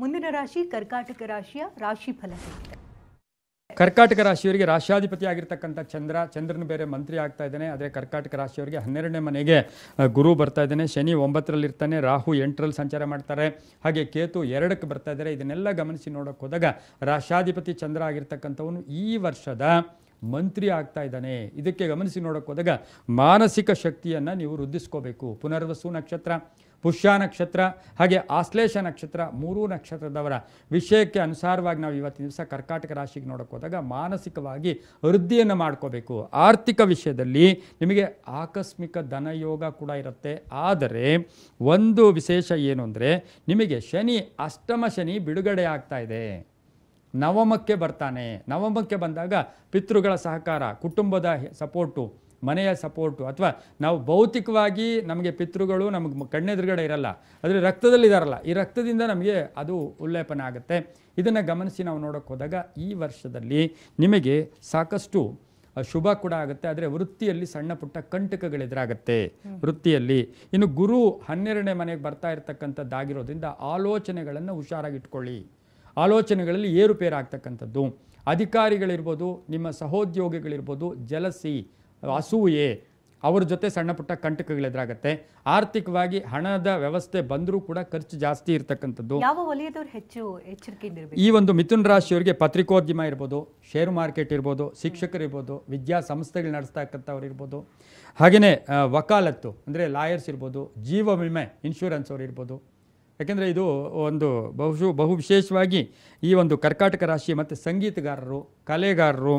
ಮುಂದಿನ ರಾಶಿ ಕರ್ಕಾಟಕ ರಾಶಿಯ ರಾಶಿ ಫಲ ಹೇಗಿದೆ? ಕರ್ಕಾಟಕ ರಾಶಿಯವರಿಗೆ ರಾಶ್ಯಾಧಿಪತಿ ಆಗಿರ್ತಕ್ಕಂಥ ಚಂದ್ರನ ಬೇರೆ ಮಂತ್ರಿ ಆಗ್ತಾ ಇದ್ದಾನೆ. ಆದರೆ ಕರ್ಕಾಟಕ ರಾಶಿಯವರಿಗೆ 12ನೇ ಮನೆಗೆ ಗುರು ಬರ್ತಾ ಇದ್ದಾನೆ. ಶನಿ 9ರಲ್ಲಿ ಇರ್ತಾನೆ, ರಾಹು 8ರಲ್ಲಿ ಸಂಚಾರ ಮಾಡ್ತಾರೆ, ಹಾಗೆ ಕೇತು 2ಕ್ಕೆ ಬರ್ತಾ ಇದ್ದಾರೆ. ಇದನ್ನೆಲ್ಲ ಗಮನಿಸಿ ನೋಡೋಕೆ ಹೋದಾಗ ರಾಶ್ಯಾಧಿಪತಿ ಚಂದ್ರ ಆಗಿರ್ತಕ್ಕಂಥವನು ಈ ವರ್ಷದ ಮಂತ್ರಿ ಆಗ್ತಾ ಇದ್ದಾನೆ. ಇದಕ್ಕೆ ಗಮನಿಸಿ ನೋಡೋಕೆ ಹೋದಾಗ ಮಾನಸಿಕ ಶಕ್ತಿಯನ್ನು ನೀವು ವೃದ್ಧಿಸ್ಕೋಬೇಕು. ಪುನರ್ವಸು ನಕ್ಷತ್ರ, ಪುಷ್ಯ ನಕ್ಷತ್ರ, ಹಾಗೆ ಆಶ್ಲೇಷ ನಕ್ಷತ್ರ, 3 ನಕ್ಷತ್ರದವರ ವಿಷಯಕ್ಕೆ ಅನುಸಾರವಾಗಿ ನಾವು ಇವತ್ತಿನ ದಿವಸ ಕರ್ಕಾಟಕ ರಾಶಿಗೆ ನೋಡೋಕೆ ಹೋದಾಗ ಮಾನಸಿಕವಾಗಿ ವೃದ್ಧಿಯನ್ನು ಮಾಡ್ಕೋಬೇಕು. ಆರ್ಥಿಕ ವಿಷಯದಲ್ಲಿ ನಿಮಗೆ ಆಕಸ್ಮಿಕ ಧನಯೋಗ ಕೂಡ ಇರುತ್ತೆ. ಆದರೆ ಒಂದು ವಿಶೇಷ ಏನು ಅಂದರೆ ನಿಮಗೆ ಶನಿ, ಅಷ್ಟಮ ಶನಿ ಬಿಡುಗಡೆ ಆಗ್ತಾ ಇದೆ, ನವಮಕ್ಕೆ ಬರ್ತಾನೆ. ನವಮಕ್ಕೆ ಬಂದಾಗ ಪಿತೃಗಳ ಸಹಕಾರ, ಕುಟುಂಬದ ಸಪೋರ್ಟು, ಮನೆಯ ಸಪೋರ್ಟು, ಅಥವಾ ನಾವು ಭೌತಿಕವಾಗಿ ನಮಗೆ ಪಿತೃಗಳು ನಮಗೆ ಕಣ್ಣೆದುರುಗಡೆ ಇರಲ್ಲ, ಆದರೆ ರಕ್ತದಲ್ಲಿದ್ದಾರಲ್ಲ, ಈ ರಕ್ತದಿಂದ ನಮಗೆ ಅದು ಉಲ್ಲೇಪನ ಆಗುತ್ತೆ. ಇದನ್ನು ಗಮನಿಸಿ ನಾವು ನೋಡೋಕೆ ಹೋದಾಗ ಈ ವರ್ಷದಲ್ಲಿ ನಿಮಗೆ ಸಾಕಷ್ಟು ಶುಭ ಕೂಡ ಆಗುತ್ತೆ. ಆದರೆ ವೃತ್ತಿಯಲ್ಲಿ ಸಣ್ಣ ಪುಟ್ಟ ಕಂಟಕಗಳೆದುರಾಗುತ್ತೆ ವೃತ್ತಿಯಲ್ಲಿ. ಇನ್ನು ಗುರು 12ನೇ ಮನೆಗೆ ಬರ್ತಾ ಇರತಕ್ಕಂಥದ್ದಾಗಿರೋದ್ರಿಂದ ಆಲೋಚನೆಗಳನ್ನು ಹುಷಾರಾಗಿಟ್ಕೊಳ್ಳಿ. ಆಲೋಚನೆಗಳಲ್ಲಿ ಏರುಪೇರಾಗ್ತಕ್ಕಂಥದ್ದು, ಅಧಿಕಾರಿಗಳಿರ್ಬೋದು, ನಿಮ್ಮ ಸಹೋದ್ಯೋಗಿಗಳಿರ್ಬೋದು, ಜಲಸಿ, ಅಸೂಯೆ, ಅವ್ರ ಜೊತೆ ಸಣ್ಣ ಪುಟ್ಟ ಕಂಟಕಗಳೆದುರಾಗುತ್ತೆ. ಆರ್ಥಿಕವಾಗಿ ಹಣದ ವ್ಯವಸ್ಥೆ ಬಂದರೂ ಕೂಡ ಖರ್ಚು ಜಾಸ್ತಿ ಇರ್ತಕ್ಕಂಥದ್ದು. ಯಾವ ವಲಯದವರು ಹೆಚ್ಚು ಎಚ್ಚರಿಕೆಯಿಂದಿರಬೇಕು? ಈ ಒಂದು ಮಿಥುನ ರಾಶಿಯವರಿಗೆ ಪತ್ರಿಕೋದ್ಯಮ ಇರ್ಬೋದು, ಶೇರು ಮಾರ್ಕೆಟ್ ಇರ್ಬೋದು, ಶಿಕ್ಷಕರಿರ್ಬೋದು, ವಿದ್ಯಾಸಂಸ್ಥೆಗಳು ನಡೆಸ್ತಕ್ಕಂಥವ್ರು ಇರ್ಬೋದು, ಹಾಗೆಯೇ ವಕಾಲತ್ತು ಅಂದರೆ ಲಾಯರ್ಸ್ ಇರ್ಬೋದು, ಜೀವ ವಿಮೆ ಇನ್ಶೂರೆನ್ಸ್ ಅವ್ರು ಇರ್ಬೋದು. ಯಾಕೆಂದರೆ ಇದು ಒಂದು ಬಹು ವಿಶೇಷವಾಗಿ ಈ ಒಂದು ಕರ್ಕಾಟಕ ರಾಶಿ ಮತ್ತು ಸಂಗೀತಗಾರರು, ಕಲೆಗಾರರು,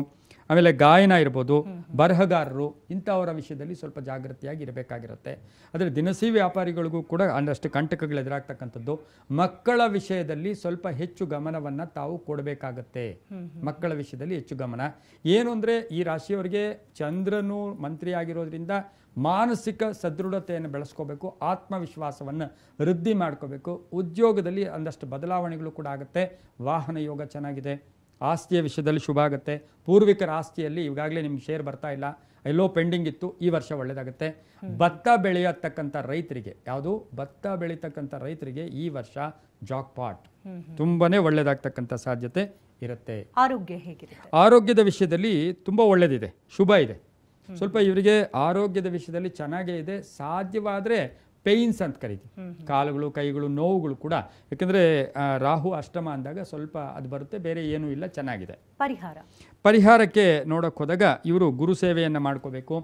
ಆಮೇಲೆ ಗಾಯನ ಇರ್ಬೋದು, ಬರಹಗಾರರು, ಇಂಥವರ ವಿಷಯದಲ್ಲಿ ಸ್ವಲ್ಪ ಜಾಗೃತಿಯಾಗಿ ಇರಬೇಕಾಗಿರುತ್ತೆ. ಆದರೆ ದಿನಸಿ ವ್ಯಾಪಾರಿಗಳಿಗೂ ಕೂಡ ಒಂದಷ್ಟು ಕಂಟಕಗಳು ಎದುರಾಗ್ತಕ್ಕಂಥದ್ದು. ಮಕ್ಕಳ ವಿಷಯದಲ್ಲಿ ಸ್ವಲ್ಪ ಹೆಚ್ಚು ಗಮನವನ್ನು ತಾವು ಕೊಡಬೇಕಾಗತ್ತೆ. ಮಕ್ಕಳ ವಿಷಯದಲ್ಲಿ ಹೆಚ್ಚು ಗಮನ ಏನು ಅಂದರೆ ಈ ರಾಶಿಯವರಿಗೆ ಚಂದ್ರನು ಮಂತ್ರಿ ಆಗಿರೋದ್ರಿಂದ ಮಾನಸಿಕ ಸದೃಢತೆಯನ್ನು ಬೆಳೆಸ್ಕೋಬೇಕು, ಆತ್ಮವಿಶ್ವಾಸವನ್ನು ವೃದ್ಧಿ ಮಾಡ್ಕೋಬೇಕು. ಉದ್ಯೋಗದಲ್ಲಿ ಒಂದಷ್ಟು ಬದಲಾವಣೆಗಳು ಕೂಡ ಆಗುತ್ತೆ. ವಾಹನ ಯೋಗ ಚೆನ್ನಾಗಿದೆ. ಆಸ್ತಿಯ ವಿಷಯದಲ್ಲಿ ಶುಭ ಆಗುತ್ತೆ. ಪೂರ್ವಿಕರ ಆಸ್ತಿಯಲ್ಲಿ ಈಗಾಗಲೇ ನಿಮ್ಗೆ ಶೇರ್ ಬರ್ತಾ ಇಲ್ಲ, ಎಲ್ಲೋ ಪೆಂಡಿಂಗ್ ಇತ್ತು, ಈ ವರ್ಷ ಒಳ್ಳೆಯದಾಗುತ್ತೆ. ಭತ್ತ ಬೆಳೆಯತಕ್ಕಂಥ ರೈತರಿಗೆ, ಯಾವುದು ಭತ್ತ ಬೆಳೀತಕ್ಕಂಥ ರೈತರಿಗೆ ಈ ವರ್ಷ ಜಾಕ್ಪಾಟ್ ತುಂಬಾ ಒಳ್ಳೆಯದಾಗ್ತಕ್ಕಂಥ ಸಾಧ್ಯತೆ ಇರುತ್ತೆ. ಆರೋಗ್ಯ ಹೇಗಿದೆ? ಆರೋಗ್ಯದ ವಿಷಯದಲ್ಲಿ ತುಂಬ ಒಳ್ಳೆಯದಿದೆ, ಶುಭ ಇದೆ. ಸ್ವಲ್ಪ ಇವರಿಗೆ ಆರೋಗ್ಯದ ವಿಷಯದಲ್ಲಿ ಚೆನ್ನಾಗೇ ಇದೆ. ಸಾಧ್ಯವಾದರೆ ಪೇಯ್ನ್ಸ್ ಅಂತ ಕರಿತೀವಿ, ಕಾಲುಗಳು ಕೈಗಳು ನೋವುಗಳು ಕೂಡ. ಯಾಕೆಂದರೆ ರಾಹು ಅಷ್ಟಮ ಅಂದಾಗ ಸ್ವಲ್ಪ ಅದು ಬರುತ್ತೆ, ಬೇರೆ ಏನೂ ಇಲ್ಲ, ಚೆನ್ನಾಗಿದೆ. ಪರಿಹಾರಕ್ಕೆ ನೋಡೋಕೆ ಹೋದಾಗ ಇವರು ಗುರು ಸೇವೆಯನ್ನು ಮಾಡ್ಕೋಬೇಕು.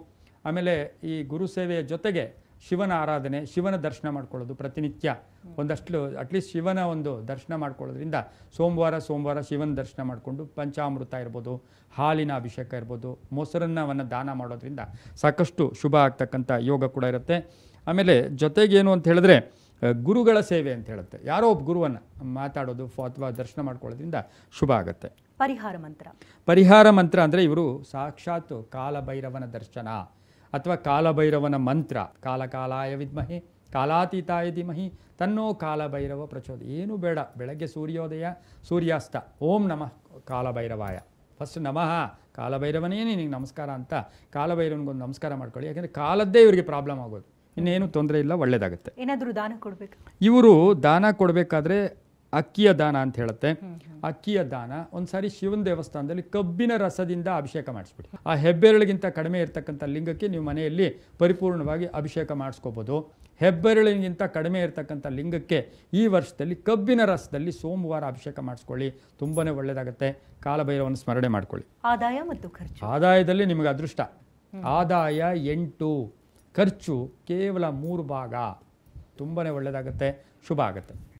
ಆಮೇಲೆ ಈ ಗುರು ಸೇವೆಯ ಜೊತೆಗೆ ಶಿವನ ಆರಾಧನೆ, ಶಿವನ ದರ್ಶನ ಮಾಡ್ಕೊಳ್ಳೋದು ಪ್ರತಿನಿತ್ಯ ಒಂದಷ್ಟು ಅಟ್ಲೀಸ್ಟ್ ಶಿವನ ಒಂದು ದರ್ಶನ ಮಾಡ್ಕೊಳ್ಳೋದ್ರಿಂದ ಸೋಮವಾರ ಶಿವನ ದರ್ಶನ ಮಾಡಿಕೊಂಡು ಪಂಚಾಮೃತ ಇರ್ಬೋದು, ಹಾಲಿನ ಅಭಿಷೇಕ ಇರ್ಬೋದು, ಮೊಸರನ್ನವನ್ನು ದಾನ ಮಾಡೋದ್ರಿಂದ ಸಾಕಷ್ಟು ಶುಭ ಆಗ್ತಕ್ಕಂಥ ಯೋಗ ಕೂಡ ಇರುತ್ತೆ. ಆಮೇಲೆ ಜೊತೆಗೇನು ಅಂತ ಹೇಳಿದ್ರೆ ಗುರುಗಳ ಸೇವೆ ಅಂತ ಹೇಳುತ್ತೆ, ಯಾರೋ ಒಬ್ಬ ಗುರುವನ್ನು ಮಾತಾಡೋದು ಅಥವಾ ದರ್ಶನ ಮಾಡ್ಕೊಳ್ಳೋದ್ರಿಂದ ಶುಭ ಆಗುತ್ತೆ. ಪರಿಹಾರ ಮಂತ್ರ ಅಂದರೆ ಇವರು ಸಾಕ್ಷಾತ್ ಕಾಲಭೈರವನ ದರ್ಶನ ಅಥವಾ ಕಾಲಭೈರವನ ಮಂತ್ರ, ಕಾಲಾಯ ವಿದ್ಮಹೆ ಕಾಲಾತೀತಾಯ ಧೀಮಹಿ ತನ್ನೋ ಕಾಲಭೈರವ ಪ್ರಚೋದಯ. ಏನೂ ಬೇಡ, ಬೆಳಗ್ಗೆ ಸೂರ್ಯೋದಯ ಸೂರ್ಯಾಸ್ತ, ಓಂ ನಮಃ ಕಾಲಭೈರವಾಯ, ಫಸ್ಟ್ ನಮಃ ಕಾಲಭೈರವನೇ ನಿನಗೆ ನಮಸ್ಕಾರ ಅಂತ ಕಾಲಭೈರವನಿಗೊಂದು ನಮಸ್ಕಾರ ಮಾಡ್ಕೊಳ್ಳಿ. ಯಾಕೆಂದರೆ ಕಾಲದ್ದೇ ಇವರಿಗೆ ಪ್ರಾಬ್ಲಮ್ ಆಗೋದು, ಇನ್ನೇನು ತೊಂದರೆ ಇಲ್ಲ, ಒಳ್ಳೆಯದಾಗುತ್ತೆ. ಏನಾದರೂ ದಾನ ಕೊಡಬೇಕು? ಇವರು ದಾನ ಕೊಡಬೇಕಾದ್ರೆ ಅಕ್ಕಿಯ ದಾನ ಅಂತ ಹೇಳುತ್ತೆ. ಅಕ್ಕಿಯ ದಾನ ಒಂದ್ಸಾರಿ ಶಿವನ ದೇವಸ್ಥಾನದಲ್ಲಿ ಕಬ್ಬಿನ ರಸದಿಂದ ಅಭಿಷೇಕ ಮಾಡಿಸ್ಬಿಡಿ. ಆ ಹೆಬ್ಬೆರಳಿಗಿಂತ ಕಡಿಮೆ ಇರತಕ್ಕಂಥ ಲಿಂಗಕ್ಕೆ ನೀವು ಮನೆಯಲ್ಲಿ ಪರಿಪೂರ್ಣವಾಗಿ ಅಭಿಷೇಕ ಮಾಡಿಸ್ಕೋಬೋದು. ಹೆಬ್ಬೆರಳಿಗಿಂತ ಕಡಿಮೆ ಇರತಕ್ಕಂಥ ಲಿಂಗಕ್ಕೆ ಈ ವರ್ಷದಲ್ಲಿ ಕಬ್ಬಿನ ರಸದಲ್ಲಿ ಸೋಮವಾರ ಅಭಿಷೇಕ ಮಾಡಿಸ್ಕೊಳ್ಳಿ, ತುಂಬಾ ಒಳ್ಳೆಯದಾಗುತ್ತೆ. ಕಾಲಭೈರವನ ಸ್ಮರಣೆ ಮಾಡ್ಕೊಳ್ಳಿ. ಆದಾಯ ಮತ್ತು ಖರ್ಚು. ಆದಾಯದಲ್ಲಿ ನಿಮಗೆ ಅದೃಷ್ಟ, ಆದಾಯ 8, ಖರ್ಚು ಕೇವಲ 3 ಭಾಗ, ತುಂಬಾ ಒಳ್ಳೆಯದಾಗುತ್ತೆ, ಶುಭ ಆಗುತ್ತೆ.